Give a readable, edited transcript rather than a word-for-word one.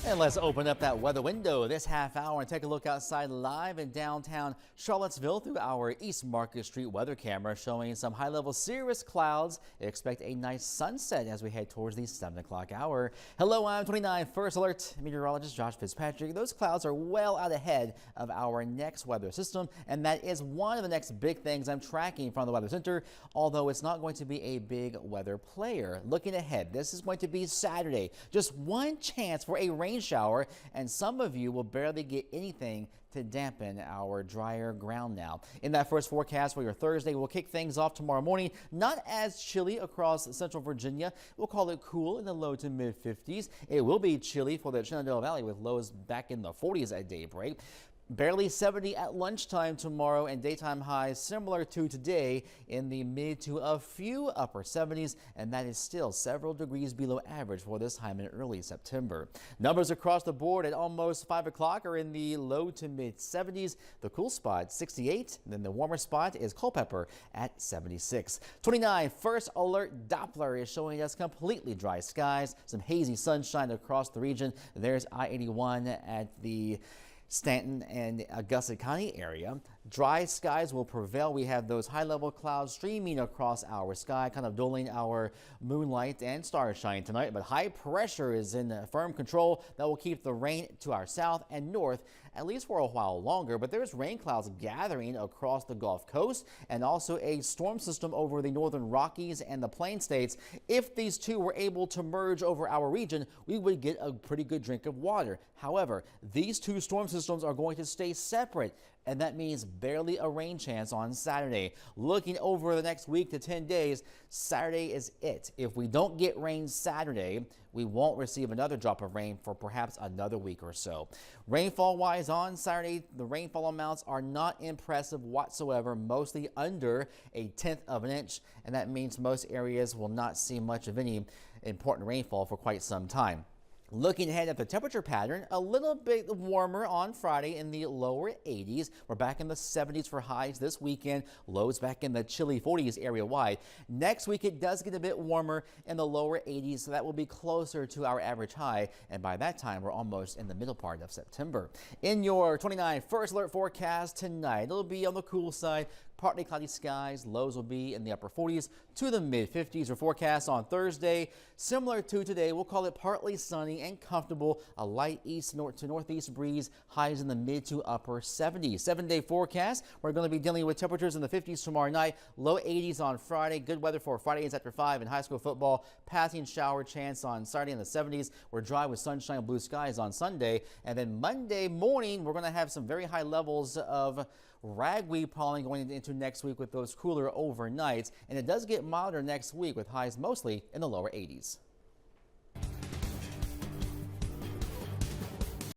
And let's open up that weather window this half hour and take a look outside live in downtown Charlottesville through our East Market Street weather camera showing some high-level cirrus clouds. Expect a nice sunset as we head towards the 7 o'clock hour. Hello, I'm 29 First Alert meteorologist Josh Fitzpatrick. Those clouds are well out ahead of our next weather system, and that is one of the next big things I'm tracking from the Weather Center, although it's not going to be a big weather player. Looking ahead, this is going to be Saturday. Just one chance for a rain shower, and some of you will barely get anything to dampen our drier ground now. In that first forecast for your Thursday, we'll kick things off tomorrow morning. Not as chilly across central Virginia. We'll call it cool in the low to mid 50s. It will be chilly for the Shenandoah Valley with lows back in the 40s at daybreak. Barely 70 at lunchtime tomorrow, and daytime highs similar to today in the mid to a few upper 70s, and that is still several degrees below average for this time in early September. Numbers across the board at almost 5 o'clock are in the low to mid 70s. The cool spot 68, then the warmer spot is Culpeper at 76. 29 First Alert Doppler is showing us completely dry skies, some hazy sunshine across the region. There's I-81 at the Stanton and Augusta County area. Dry skies will prevail. We have those high-level clouds streaming across our sky, kind of dulling our moonlight and starshine tonight, but high pressure is in firm control. That will keep the rain to our south and north at least for a while longer, but there's rain clouds gathering across the Gulf Coast and also a storm system over the northern Rockies and the Plain States. If these two were able to merge over our region, we would get a pretty good drink of water. However, these two storm systems are going to stay separate, and that means barely a rain chance on Saturday. Looking over the next week to 10 days, Saturday is it. If we don't get rain Saturday, we won't receive another drop of rain for perhaps another week or so. Rainfall-wise on Saturday, the rainfall amounts are not impressive whatsoever, mostly under 1/10 of an inch, and that means most areas will not see much of any important rainfall for quite some time. Looking ahead at the temperature pattern, a little bit warmer on Friday in the lower 80s. We're back in the 70s for highs this weekend. Lows back in the chilly 40s area-wide. Next week, it does get a bit warmer in the lower 80s, so that will be closer to our average high. And by that time, we're almost in the middle part of September. In your 29 First Alert forecast tonight, it'll be on the cool side. Partly cloudy skies, lows will be in the upper 40s to the mid 50s. Or forecast on Thursday, similar to today, we'll call it partly sunny and comfortable. A light east to northeast breeze, highs in the mid to upper 70s. 7-day forecast, we're going to be dealing with temperatures in the 50s tomorrow night, low 80s on Friday. Good weather for Fridays after 5 in high school football. Passing shower chance on Saturday in the 70s. We're dry with sunshine and blue skies on Sunday. And then Monday morning, we're going to have some very high levels of ragweed pollen going into next week with those cooler overnights, and it does get milder next week with highs mostly in the lower 80s.